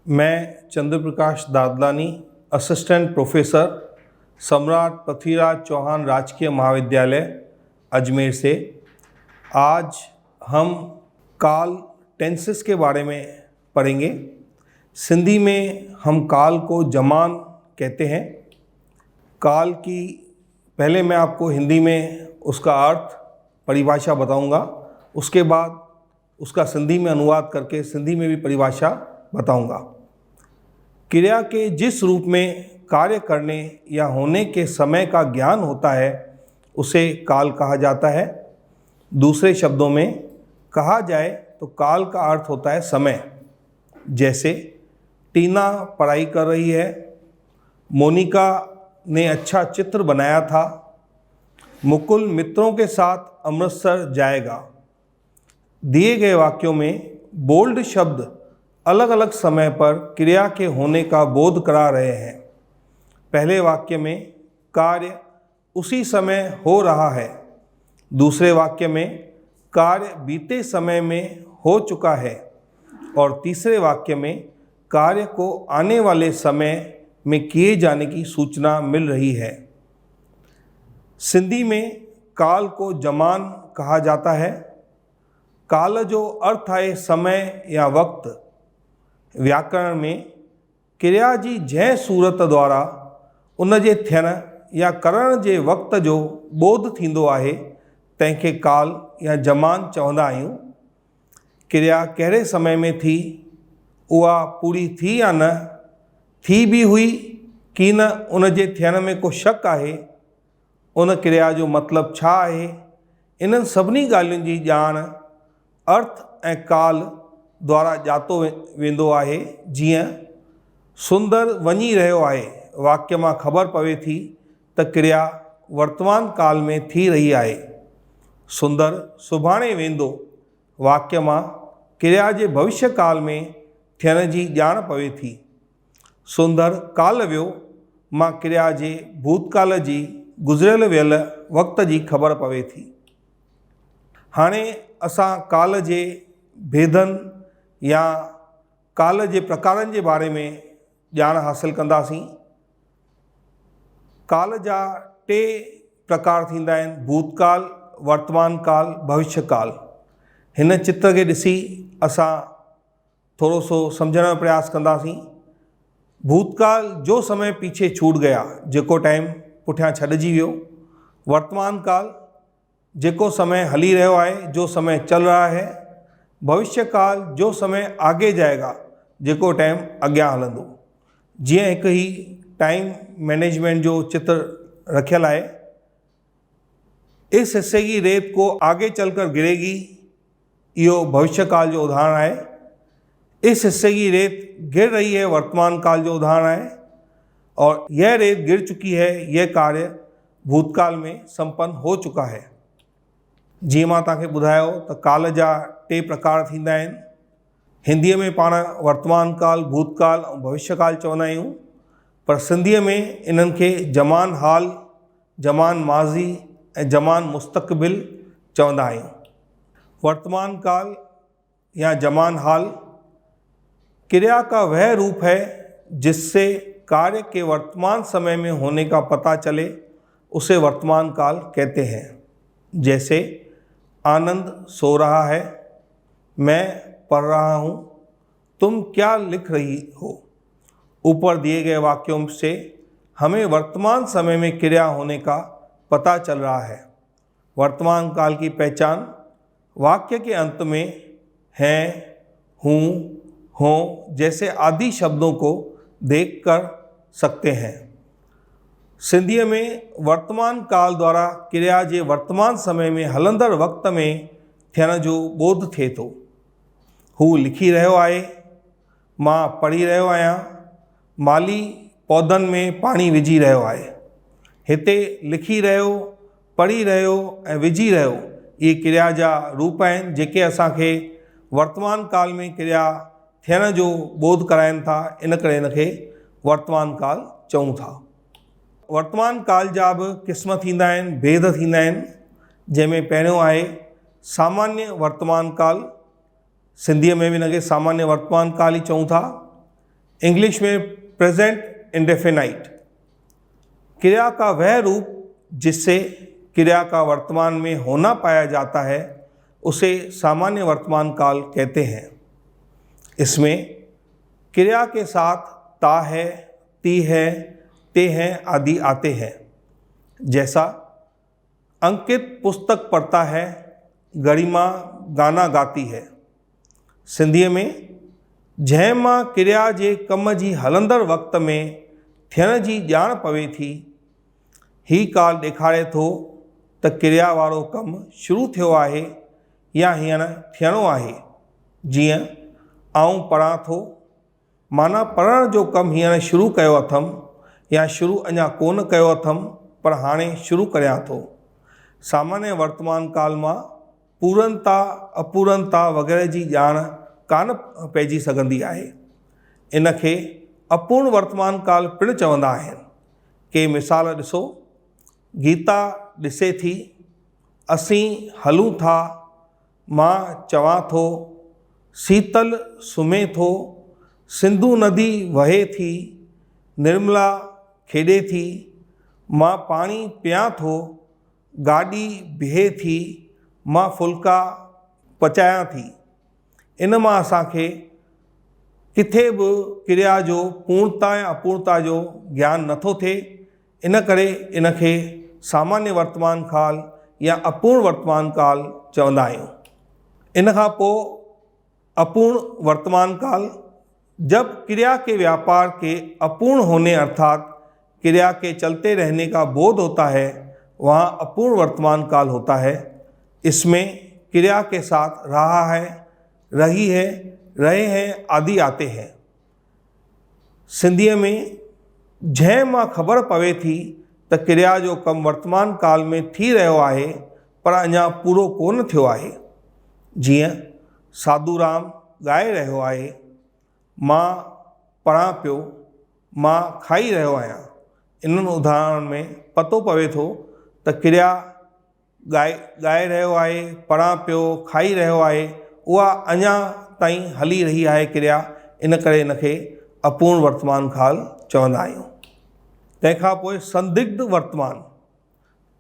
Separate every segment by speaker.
Speaker 1: मैं चंद्र प्रकाश Dadlani, assistant professor, सम्राट पृथ्वीराज चौहान राजकीय महाविद्यालय अजमेर से। आज हम काल टेंसेस के बारे में पढ़ेंगे। सिंधी में हम काल को जमान कहते हैं। काल की पहले मैं आपको हिंदी में उसका अर्थ, परिभाषा बताऊंगा, उसके बाद उसका सिंधी में अनुवाद करके सिंधी में भी परिभाषा बताऊंगा। क्रिया के जिस रूप में कार्य करने या होने के समय का ज्ञान होता है उसे काल कहा जाता है। दूसरे शब्दों में कहा जाए तो काल का अर्थ होता है समय। जैसे टीना पढ़ाई कर रही है, मोनिका ने अच्छा चित्र बनाया था, मुकुल मित्रों के साथ अमृतसर जाएगा। दिए गए वाक्यों में बोल्ड शब्द अलग अलग समय पर क्रिया के होने का बोध करा रहे हैं। पहले वाक्य में कार्य उसी समय हो रहा है। दूसरे वाक्य में कार्य बीते समय में हो चुका है और तीसरे वाक्य में कार्य को आने वाले समय में किए जाने की सूचना मिल रही है। सिंधी में काल को जमान कहा जाता है। काल जो अर्थ है समय या वक्त। व्याकरण में क्रिया जी जंहिं सूरत द्वारा उन जे थियण या करण जे वक्त जो बोध थींदो आहे तंहिंखे काल या जमान चवंदा आहियूं। क्रिया कहिड़े समय में थी, उहा पूरी थी या न थी बि हुई की न, उन जे थियण में को शक आहे, उन क्रिया जो मतिलबु छा आहे, इन्हनि सभिनी ॻाल्हियुनि जी ॼाण अर्थ ऐं काल द्वारा ॼातो वेंदो आहे। जीअं सुंदर वञी रहियो आहे, वाक्य मां ख़बर पवे थी त क्रिया वर्तमान काल में थी रही आहे। सुंदर सुभाणे वेंदो, वाक्य मां क्रिया जे भविष्य काल में थियण जी ॼाण पवे थी। सुंदर काल वियो, मां क्रिया जे भूतकाल जी गुज़िरियल वियल वक़्त जी ख़बर पवे थी। हाणे असां काल जे भेदनि या काल जे प्रकारनि जे बारे में ॼाण हासिल कंदासीं। काल जा टे प्रकार थींदा आहिनि: भूतकाल, वर्तमान काल, भविष्य काल। हिन चित्र खे ॾिसी असां थोरो सो सम्झण जो प्रयास कंदासीं। भूतकाल जो समय पीछे छूट गया, जेको टाइम पुठियां छॾिजी वियो। वर्तमान काल जेको समय हली रहियो आहे, जो समय चल रहा है। भविष्य काल जो समय आगे जाएगा, जेको टाइम अॻियां हलंदो। जीअं हिकु ही टाइम मैनेजमेंट जो चित्र रखियल आहे। इस हिस्से की रेत को आगे चलकर गिरेगी, इहो भविष्य काल जो उदाहरण आहे। इस हिस्से की रेत गिर रही है, वर्तमान काल जो उदाहरण है। और यह रेत गिर चुकी है, यह कार्य भूतकाल में संपन्न हो चुका है। जीअं मां तव्हांखे ॿुधायो त काल जा टे प्रकार थींदा आहिनि। हिंदीअ में पाण वर्तमान काल, भूतकाल ऐं भविष्य काल चवंदा आहियूं, पर सिंधीअ में इन्हनि खे जमान हाल, जमान माज़ी ऐं जमान मुस्तक़बिल चवंदा आहियूं। वर्तमान काल या जमान हाल क्रिया का वह रूप है जिससे कार्य के वर्तमान समय में होने का पता चले, उसे वर्तमान काल कहते हैं। जैसे आनंद सो रहा है, मैं पढ़ रहा हूँ, तुम क्या लिख रही हो। ऊपर दिए गए वाक्यों से हमें वर्तमान समय में क्रिया होने का पता चल रहा है। वर्तमान काल की पहचान वाक्य के अंत में हैं, हूँ, हों जैसे आदि शब्दों को देख कर सकते हैं। सिंधीअ में वर्तमान काल द्वारा क्रिया जे वर्तमान समय में हलंदड़ वक़्त में थियण जो बोध थिए थो। हू लिखी रहियो आहे, मां पढ़ी रहियो आहियां, माली पौधनि में पाणी विझी रहियो आहे। हिते लिखी रहियो, पढ़ी रहियो ऐं विझी रहियो, इहे क्रिया जा रूप आहिनि जेके असांखे वर्तमान काल में क्रिया थियण जो बोध कराइनि था। इन करे इनखे वर्तमान काल चऊं था। वर्तमान काल जा बि क़िस्म थींदा आहिनि, भेद थींदा आहिनि। जंहिंमें पहिरियों आहे सामान्य वर्तमान काल। सिंधीअ में बि हिनखे सामान्य वर्तमान काल ई चऊं था। इंग्लिश में प्रेजेंट इंडेफिनाइट, क्रिया का वह रूप जिससे क्रिया का वर्तमान में होना पाया जाता है उसे सामान्य वर्तमान काल कहते हैं। इसमें क्रिया के साथ ता है, ती है, ते हैं आदि आते हैं। जैसा अंकित पुस्तक पढ़ता है, गरिमा गाना गाती है। सिंधीअ में जंहिं मां क्रिया जे कम जी हलंदड़ वक़्त में थियण जी ॼाण पवे थी, ही काल ॾेखारे थो त क्रिया वारो कमु शुरू थियो आहे या हींअर थियणो आहे। जीअं आऊं पढ़ां थो, माना पढ़ण जो कमु हींअर शुरू कयो अथमि या शुरू अञा कोन कयो अथमि पर हाणे शुरू करियां थो। सामान्य वर्तमान काल मां पूरनता अपूरनता वग़ैरह जी ॼाण कान पइजी सघंदी आहे। इनखे अपूर्ण वर्तमान काल पिणु चवंदा आहिनि। के मिसाल ॾिसो, गीता ॾिसे थी, असीं हलूं था, मां चवां थो, शीतल सुम्हे थो, सिंधु नदी वहे थी, निर्मला खेॾे थी, मां पाणी पियां थो, गाॾी बीहे थी, मां फुल्का पचायां थी। इन मां असांखे किथे बि क्रिया जो पूर्णता या अपूर्णता जो ज्ञान नथो थिए। इन करे इनखे सामान्य वर्तमान काल या अपूर्ण वर्तमान काल चवंदा आहियूं। इन खां पोइ अपूर्ण वर्तमान काल, जब क्रिया के व्यापार के अपूर्ण होने अर्थात क्रिया के चलते रहने का बोध होता है, वहाँ अपूर्ण वर्तमान काल होता है। इसमें क्रिया के साथ रहा है, रही है, रहे हैं आदि आते हैं। सिंधीअ में जंहिं मां ख़बर पवे थी त क्रिया जो कमु वर्तमान काल में थी रहियो आहे पर अञा पूरो कोन थियो आहे। जीअं साधूराम ॻाए रहियो आहे, मां पढ़ां पियो, मां खाई रहियो आहियां। इन्हनि उदाहरण में पतो पवे थो त क्रिया ॻाए रहियो आहे, पढ़ां पियो, खाई रहियो आहे, उहा अञा ताईं हली रही आहे क्रिया। इन करे इनखे अपूर्ण वर्तमान काल चवंदा आहियूं। तंहिंखां पोइ संदिग्ध वर्तमान,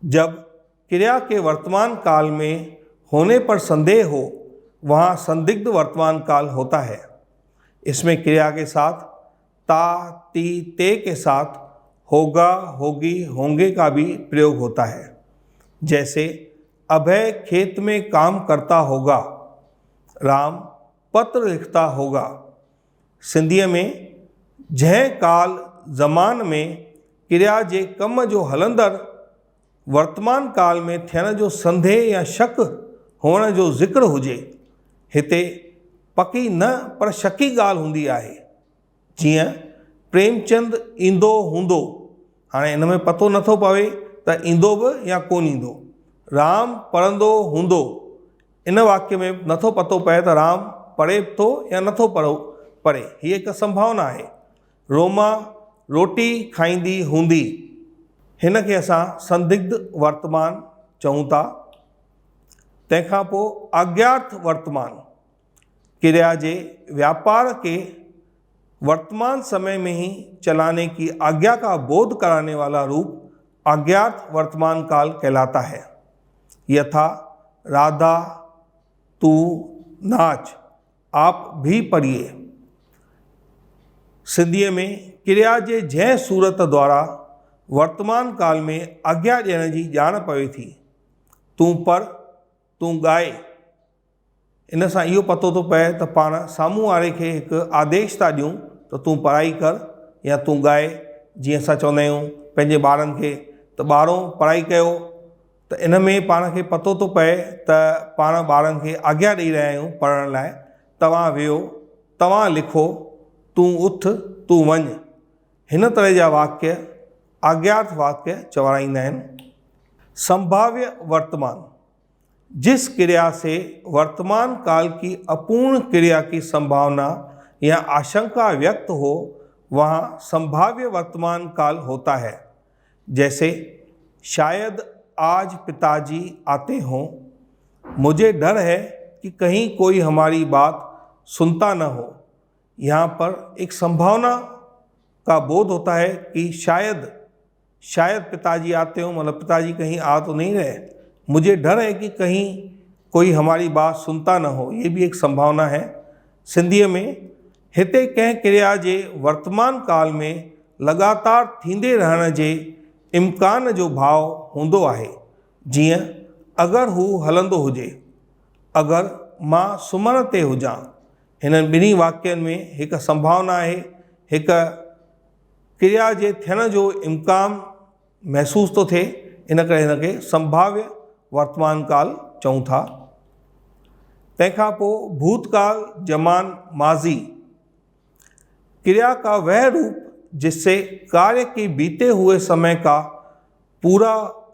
Speaker 1: जब क्रिया के वर्तमान काल में होने पर संदेह हो, वहाँ संदिग्ध वर्तमान काल होता है। इसमें क्रिया के साथ ता, ती, ते के साथ होगा, होगी, होंगे का भी प्रयोग होता है। जैसे अभय खेत में काम करता होगा, राम पत्र लिखता होगा। सिंधीअ में जंहिं काल ज़मान में क्रिया जे कम जो हलंदड़ वर्तमान काल में थियण जो संदेह या शक हुअण जो ज़िक्र हुजे, हिते पकी न पर शकी ॻाल्हि हूंदी आहे। जीअं प्रेमचंद ईंदो हूंदो, हाणे इन में पतो नथो पवे त ईंदो बि या कोन ईंदो। राम पढ़ंदो हूंदो, इन वाक्य में नथो पतो पए त राम पढ़े थो या नथो पढ़े। हीअ हिकु संभावना आहे। रोमा रोटी खाईंदी हूंदी, हिन खे असां संदिग्ध वर्तमान चऊं था। तंहिंखां पोइ अज्ञात वर्तमान, क्रिया के व्यापार के वर्तमान समय में ही चलाने की आज्ञा का बोध कराने वाला रूप अज्ञात वर्तमान काल कहलाता है। यथा राधा तू नाच, आप भी पढ़िए। सिंधीअ में क्रिया जे जंहिं सूरत द्वारा वर्तमान काल में आज्ञा ॾियण जी ॼाण पवे थी, तूं पढ़, तूं ॻाए, इन सां इहो पतो थो पए त पाण साम्हूं वारे खे हिकु आदेश था ॾियूं त तूं पढ़ाई कर या तूं ॻाए। जीअं असां चवंदा आहियूं पंहिंजे ॿारनि खे त ॿारो पढ़ाई कयो, त इन में पाण खे पतो थो पए त पाण ॿारनि खे आज्ञा ॾेई रहिया आहियूं पढ़ण लाइ। तव्हां वेहो, तव्हां लिखो, तूं उथ, तूं वञ। हिन तरह जा वाक्य अज्ञात वाक्य चवराईंदा आहिनि। संभाव्य वर्तमान, जिस क्रिया से वर्तमान काल की अपूर्ण क्रिया की संभावना या आशंका व्यक्त हो, वहाँ संभाव्य वर्तमान काल होता है। जैसे शायद आज पिताजी आते हों, मुझे डर है कि कहीं कोई हमारी बात सुनता न हो, यहाँ पर एक संभावना का बोध होता है कि शायद पिताजी आते हो, मतलब पिताजी कहीं आ तो नहीं रहे, मुझे डर है कि कहीं कोई हमारी बात सुनता न हो, ये भी एक संभावना है। सिंधीअ में हिते कंहिं क्रिया जे वर्तमान काल में लगातार थींदे रहण जे इम्कान जो भाव हूंदो आहे। जीअं अगरि हू हलंदो हुजे, अगरि मां सुम्हण ते हुजां। हिननि ॿिन्ही वाक्यनि में हिकु संभावना आहे, हिकु क्रिया जे थियण जो इम्कान महसूस थो थिए, इन करे हिनखे संभाव्य वर्तमान काल चऊं था। तंहिंखां पोइ भूतकाल जमान माज़ी, क्रिया का वह रूप जिससे कार्य के बीते हुए समय का पूरा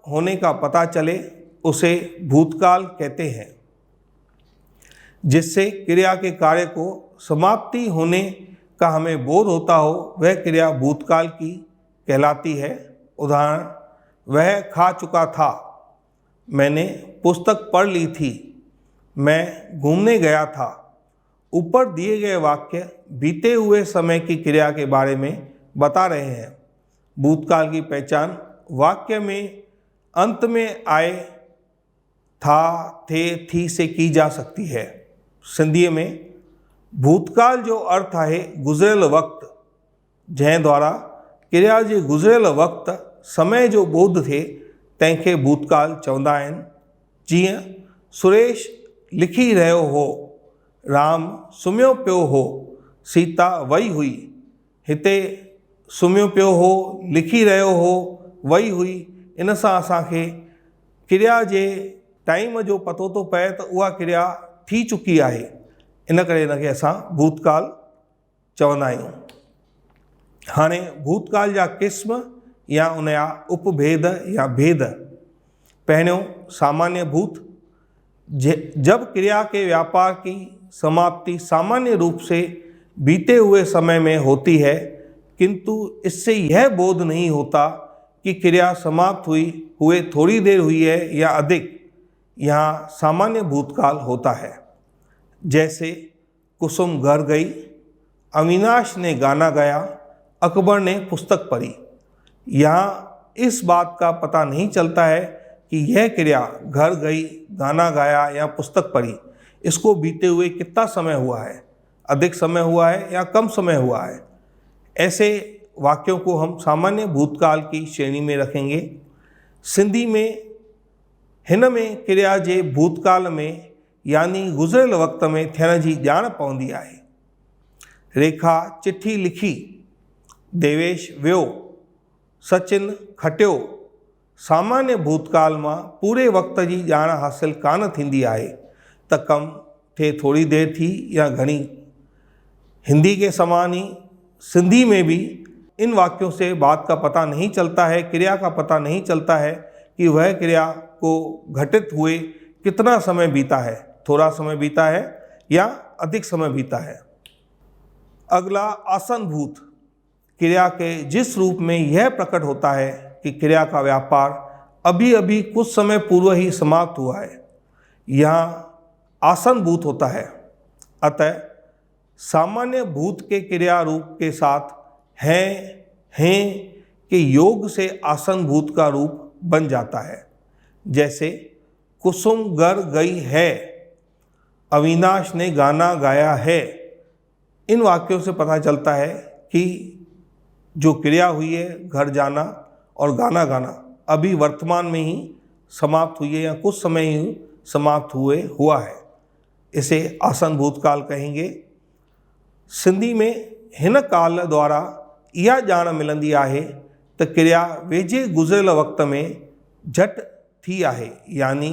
Speaker 1: होने का पता चले उसे भूतकाल कहते हैं। जिससे क्रिया के कार्य को समाप्ति होने का हमें बोध होता हो, वह क्रिया भूतकाल की कहलाती है। उदाहरण, वह खा चुका था, मैंने पुस्तक पढ़ ली थी, मैं घूमने गया था। ऊपर दिए गए वाक्य बीते हुए समय की क्रिया के बारे में बता रहे हैं। भूतकाल की पहचान वाक्य में अंत में आए था, थे, थी से की जा सकती है। सिंधीअ में भूतकाल जो अर्थ आहे गुज़िरियल वक़्तु, जंहिं द्वारा क्रिया जे गुज़िरियल वक़्तु समय जो बोध थिए, तंहिंखे भूतकाल चवंदा आहिनि। जीअं सुरेश लिखी रहियो हो, राम सुम्हियो पियो हो, सीता वई हुई। हिते सुम्हियो पियो हो, लिखी रहियो हो, वई हुई, इन सां असांखे क्रिया जे टाइम जो पतो थो पए त उहा क्रिया थी चुकी आहे। इन करे हिनखे असां भूतकाल चवंदा आहियूं। हाणे भूतकाल जा क़िस्म या उन जा उपभेद या भेद। पहिरियों, सामान्य भूत। जब क्रिया के व्यापार की समाप्ति सामान्य रूप से बीते हुए समय में होती है, किंतु इससे यह बोध नहीं होता कि क्रिया समाप्त हुए थोड़ी देर हुई है या अधिक, यहाँ सामान्य भूतकाल होता है। जैसे कुसुम घर गई, अविनाश ने गाना गाया, अकबर ने पुस्तक पढ़ी। यहाँ इस बात का पता नहीं चलता है कि यह क्रिया घर गई, गाना गाया या पुस्तक पढ़ी, इसको बीते हुए कितना समय हुआ है, अधिक समय हुआ है या कम समय हुआ है। ऐसे वाक्यों को हम सामान्य भूतकाल की श्रेणी में रखेंगे। सिंधी में हिन में क्रिया जे भूतकाल में यानी गुज़िरियल वक़्त में थियण जी ॼाण पवंदी आहे। रेखा चिठी लिखी, देवेश वियो, सचिन खटियो। सामान्य भूतकाल मां पूरे वक़्त जी ॼाण हासिल कान थींदी आहे त कम थे थोड़ी देर थी या घणी। हिंदी के समान ही सिंधी में भी इन वाक्यों से बात का पता नहीं चलता है, क्रिया का पता नहीं चलता है कि वह क्रिया को घटित हुए कितना समय बीता है, थोड़ा समय बीता है या अधिक समय बीता है। अगला, आसन भूत। क्रिया के जिस रूप में यह प्रकट होता है कि क्रिया का व्यापार अभी अभी कुछ समय पूर्व ही समाप्त हुआ है, यहाँ आसन भूत होता है। अतः सामान्य भूत के क्रिया रूप के साथ हैं के योग से आसन भूत का रूप बन जाता है। जैसे कुसुम घर गई है, अविनाश ने गाना गाया है। इन वाक्यों से पता चलता है कि जो क्रिया हुई है घर जाना और गाना गाना अभी वर्तमान में ही समाप्त हुई है या कुछ समय ही समाप्त हुआ है। इसे आसन भूतकाल कहेंगे। सिंधी में हिन काल द्वारा इहा ॼाण मिलंदी आहे त क्रिया वेझे गुज़िरियल वक़्त में झटि थी आहे, यानी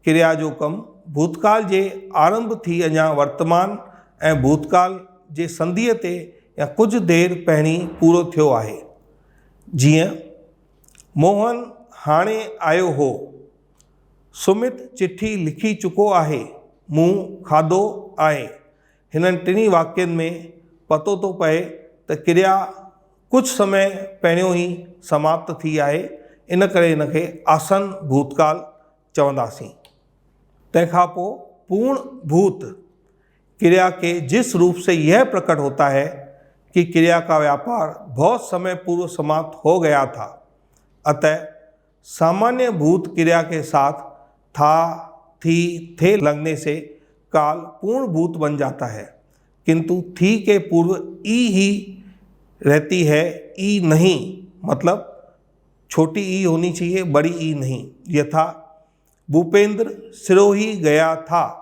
Speaker 1: क्रिया जो कमु भूतकाल जे आरंभ थी अञा वर्तमान ऐं भूतकाल जे संधीअ ते या कुझु देर पहिरीं पूरो थियो आहे। जीअं मोहन हाणे आयो हो, सुमित चिठी लिखी चुको आहे, मूं खाधो आहे। हिननि टिनी वाक्यनि में पतो थो पए त क्रिया कुझु समय पहिरियों ई समाप्त थी आहे, इन करे हिनखे आसन भूतकाल चवंदासीं। तंहिंखां पोइ पूर्ण भूत। क्रिया के जिस रूप से यह प्रकट होता है कि क्रिया का व्यापार बहुत समय पूर्व समाप्त हो गया था। अतः सामान्य भूत क्रिया के साथ था, थी, थे लगने से काल पूर्ण भूत बन जाता है, किंतु थी के पूर्व ई ही रहती है, ई नहीं, मतलब छोटी ई होनी चाहिए, बड़ी ई नहीं। यथा भूपेंद्र सिरोही गया था,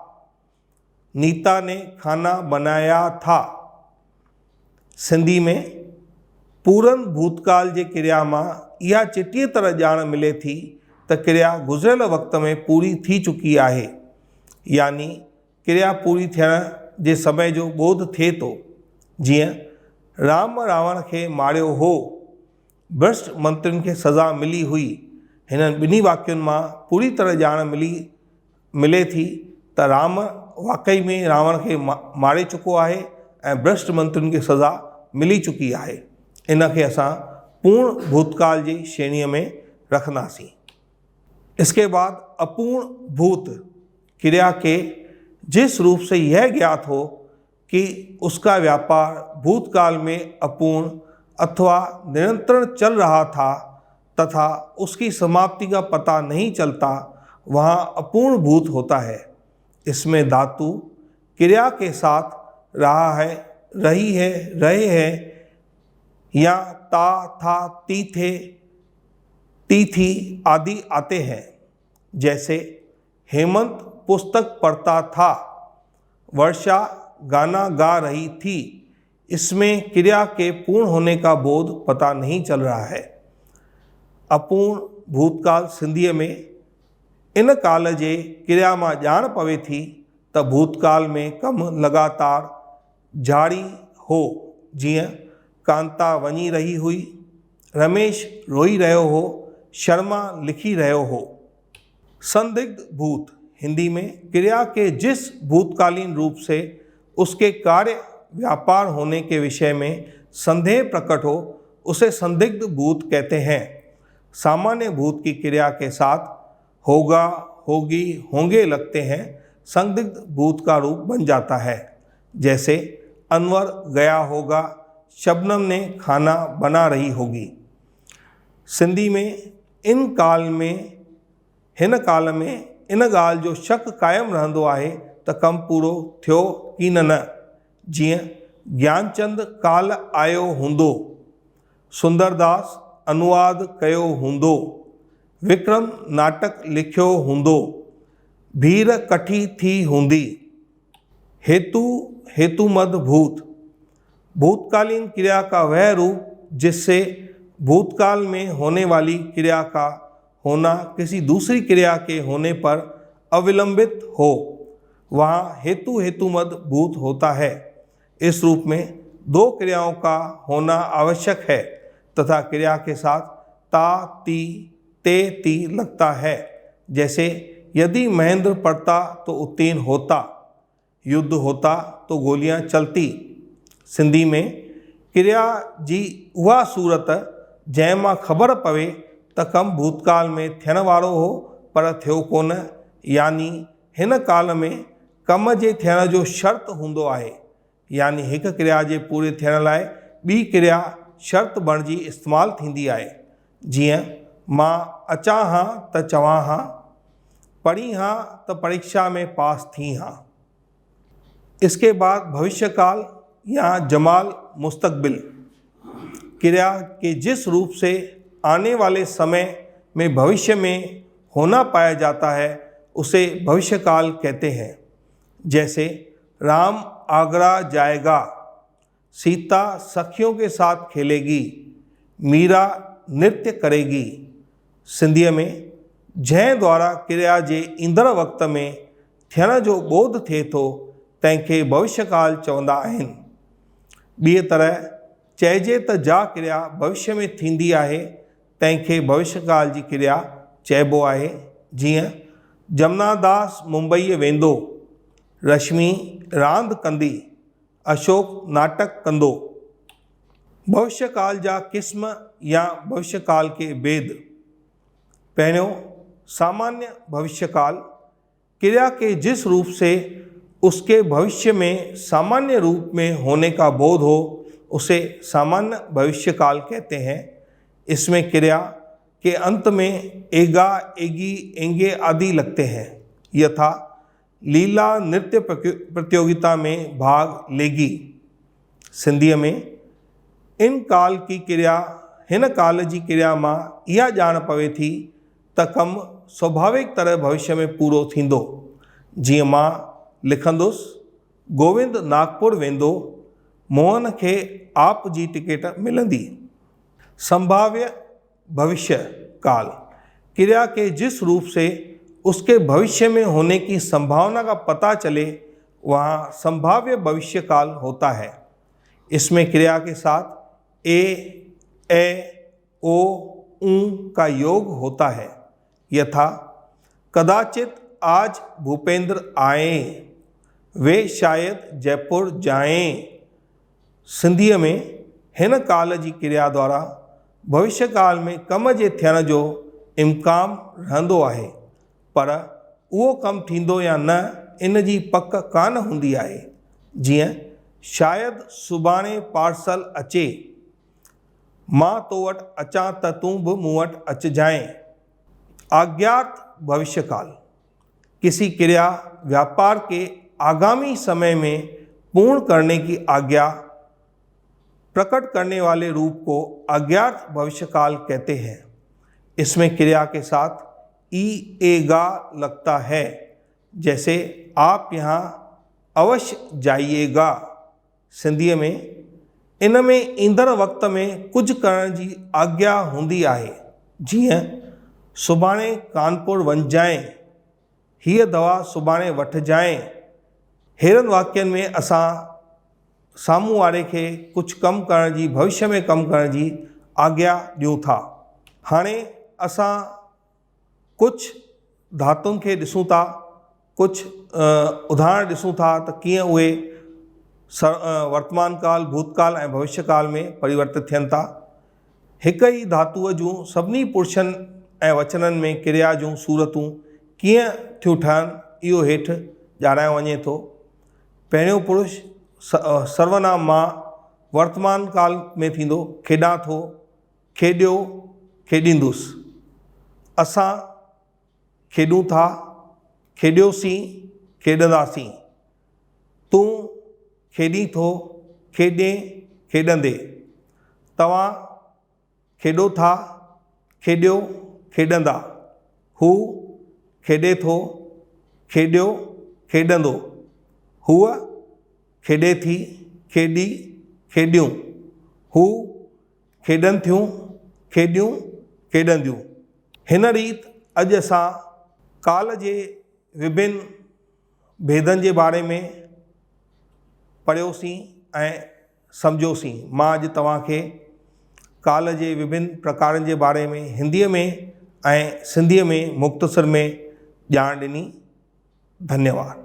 Speaker 1: नीता ने खाना बनाया था। सिंधी में पूरन भूतकाल जे क्रिया मां इहा चिटीअ तरह ॼाण मिले थी त क्रिया गुज़िरियल वक़्त में पूरी थी चुकी आहे, यानी क्रिया पूरी थियण जे समय जो बोध थिए थो। जीअं राम रावण खे मारियो हो, भ्रष्ट मंत्रियुनि खे सज़ा मिली हुई। हिननि ॿिन्ही वाक्यनि मां पूरी तरह ॼाण मिले थी त राम वाकई में रावण खे मारे चुको आहे ऐं भ्रष्ट मंत्रियुनि खे सज़ा मिली चुकी आहे। इन खे असां पूर्ण भूतकाल जी श्रेणीअ में रखंदासीं। इसके बाद अपूर्ण भूत क्रिया के जिस रूप से यह ज्ञात हो कि उसका व्यापार भूतकाल में अपूर्ण अथवा निरंतर चल रहा था तथा उसकी समाप्ति का पता नहीं चलता, वहाँ अपूर्ण भूत होता है। इसमें धातु क्रिया के साथ रहा है, रही है, रहे हैं या ता, था, ती, थे, ती, थी आदि आते हैं। जैसे हेमंत पुस्तक पढ़ता था, वर्षा गाना गा रही थी। इसमें क्रिया के पूर्ण होने का बोध पता नहीं चल रहा है। अपूर्ण भूतकाल सिंधीअ में इन काल जे क्रिया मां ॼाण पवे थी त भूतकाल में कमु लगातार जारी हो। जीअं कांता वञी रही हुई, रमेश रोई रहियो हो, शर्मा लिखी रहियो हो। संदिग्ध भूत हिंदी में क्रिया के जिस भूतकालीन रूप से उसके कार्य व्यापार होने के विषय में संदेह प्रकट हो, उसे संदिग्ध भूत कहते हैं। सामान्य भूत की क्रिया के साथ होगा, होगी, होंगे लगते हैं, संदिग्ध भूत का रूप बन जाता है। जैसे अनवर गया होगा, शबनम ने खाना बना रही होगी। सिंधी में इन काल में हिन काल में इन ॻाल्हि जो शक क़ाइमु रहंदो आहे त कमु पूरो थियो की न। जीअं ज्ञानचंद काल आयो हूंदो, सुंदरदास अनुवाद कयो हूंदो, विक्रम नाटक लिखियो हूंदो, भीड़ कठी थी हूंदी। हेतु हेतुमद भूत भूतकालीन क्रिया का वह रूप जिससे भूतकाल में होने वाली क्रिया का होना किसी दूसरी क्रिया के होने पर अविलंबित हो, वहाँ हेतु हेतुमद भूत होता है। इस रूप में दो क्रियाओं का होना आवश्यक है तथा क्रिया के साथ ता, ती, ते, ती लगता है। जैसे यदि महेंद्र पढ़ता तो उत्तीर्ण होता, युद्ध होता तो गोलियां चलती। सिंधी में क्रिया जी उहा सूरत जंहिं मां ख़बर पवे त कमु भूतकाल में थियण वारो हो पर थियो कोन, यानी हिन काल में कम जे थियण जो शर्त हूंदो आहे, यानी हिकु क्रिया जे पूरे थियण लाइ ॿी क्रिया शर्त बणिजी इस्तेमालु थींदी आहे। जीअं मां अचां हां त चवां हां, पढ़ी हां त परीक्षा में पास थी हां। इसके बाद भविष्यकाल या जमाल मुस्तकबिल क्रिया के जिस रूप से आने वाले समय में भविष्य में होना पाया जाता है उसे भविष्यकाल कहते हैं। जैसे राम आगरा जाएगा, सीता सखियों के साथ खेलेगी, मीरा नृत्य करेगी। सिंधीअ में जंहिं द्वारा क्रिया जे ईंदड़ वक़्त में थियण जो बोध थिए थो तंहिंखे भविष्यकाल चवंदा आहिनि। ॿिए तरह चइजे त जा क्रिया भविष्य में थींदी आहे तंहिंखे भविष्यकाल जी क्रिया चइबो आहे। जीअं जमनादास मुंबईअ वेंदो, रश्मि रांदि कंदी, अशोक नाटक कंदो। भविष्यकाल जा क़िस्म या भविष्यकाल के भेद। पहिरियों सामान्य भविष्यकाल क्रिया के जिस रूप से उसके भविष्य में सामान्य रूप में होने का बोध हो, उसे सामान्य भविष्य काल कहते हैं। इसमें क्रिया के अंत में एगा, एगी, एंगे आदि लगते हैं। यथा लीला नृत्य प्रतियोगिता में भाग लेगी। सिंधीअ में इन काल की क्रिया हिन काल जी क्रिया मां इहा ॼाण पवे थी त कमु स्वाभाविक तरह भविष्य में पूरो थींदो। जीअं मां लिखंदुसि, गोविंद नागपुर वेंदो, मोहन खे आप जी टिकट मिलंदी। संभाव्य भविष्य काल क्रिया के जिस रूप से उसके भविष्य में होने की संभावना का पता चले वहाँ संभाव्य भविष्य काल होता है। इसमें क्रिया के साथ ए, ओ, ऊ का योग होता है। यथा कदाचित आज भूपेंद्र आए, वे शायद जयपुर जाएं। सिंधीअ में हिन काल जी क्रिया द्वारा भविष्य काल में कम जे थियण जो इम्कान रहंदो आहे, पर उहो कमु थींदो या न इन जी पक कान हूंदी आहे। जीअं शायदि सुभाणे पार्सल अचे, मां तो वटि अचां त तूं बि मूं वटि अचिजांइ। अज्ञात भविष्य काल किसी क्रिया व्यापार के आगामी समय में पूर्ण करने की आज्ञा प्रकट करने वाले रूप को अज्ञात भविष्य काल कहते हैं। इसमें क्रिया के साथ ई, एगा लगता है। जैसे आप यहाँ अवश्य जाइएगा। सिंधीअ में इन में ईंदड़ वक़्त में कुझु करण जी आज्ञा हूंदी आहे। जीअं सुभाणे कानपुर वञजांइ, हीअ दवा सुभाणे वठिजांइ। हेड़नि वाक्यनि में असां साम्हूं वारे खे कुझु कमु करण जी, भविष्य में कमु करण जी आज्ञा ॾियूं था। हाणे असां कुझु धातुनि खे ॾिसूं था, कुझु उदाहरण ॾिसूं था त कीअं उहे वर्तमान काल, भूतकाल ऐं भविष्य काल में परिवर्तित थियनि था। हिक ई धातुअ जूं सभिनी पुरुषनि ऐं वचननि में क्रिया जूं सूरतूं कीअं थियूं ठहनि, इहो हेठि ॼाणायो वञे थो। पहिरियों पुरुष सर्वनाम मां वर्तमान काल में थींदो, खेॾां थो, खेॾियो, खेॾींदुसि। असां खेॾूं था, खेॾियोसीं, खेॾंदासीं। तूं खेॾीं थो, खेॾे, खेॾंदे। तव्हां खेॾो था, खेॾियो, खेॾंदा। हू खेॾे थो, खेॾियो, खेॾंदो। हूअ खेॾे थी, खेॾी, खेॾियूं। हू खेॾनि थियूं, खेॾियूं, खेॾंदियूं। हिन रीति अॼु असां काल जे विभिन्न भेदनि जे बारे में पढ़ियोसीं ऐं सम्झोसीं। मां अॼु तव्हांखे काल जे विभिन्न प्रकारनि जे बारे में हिंदीअ में ऐं सिंधीअ में मुख़्तसर में ॼाण ॾिनी। धन्यवाद।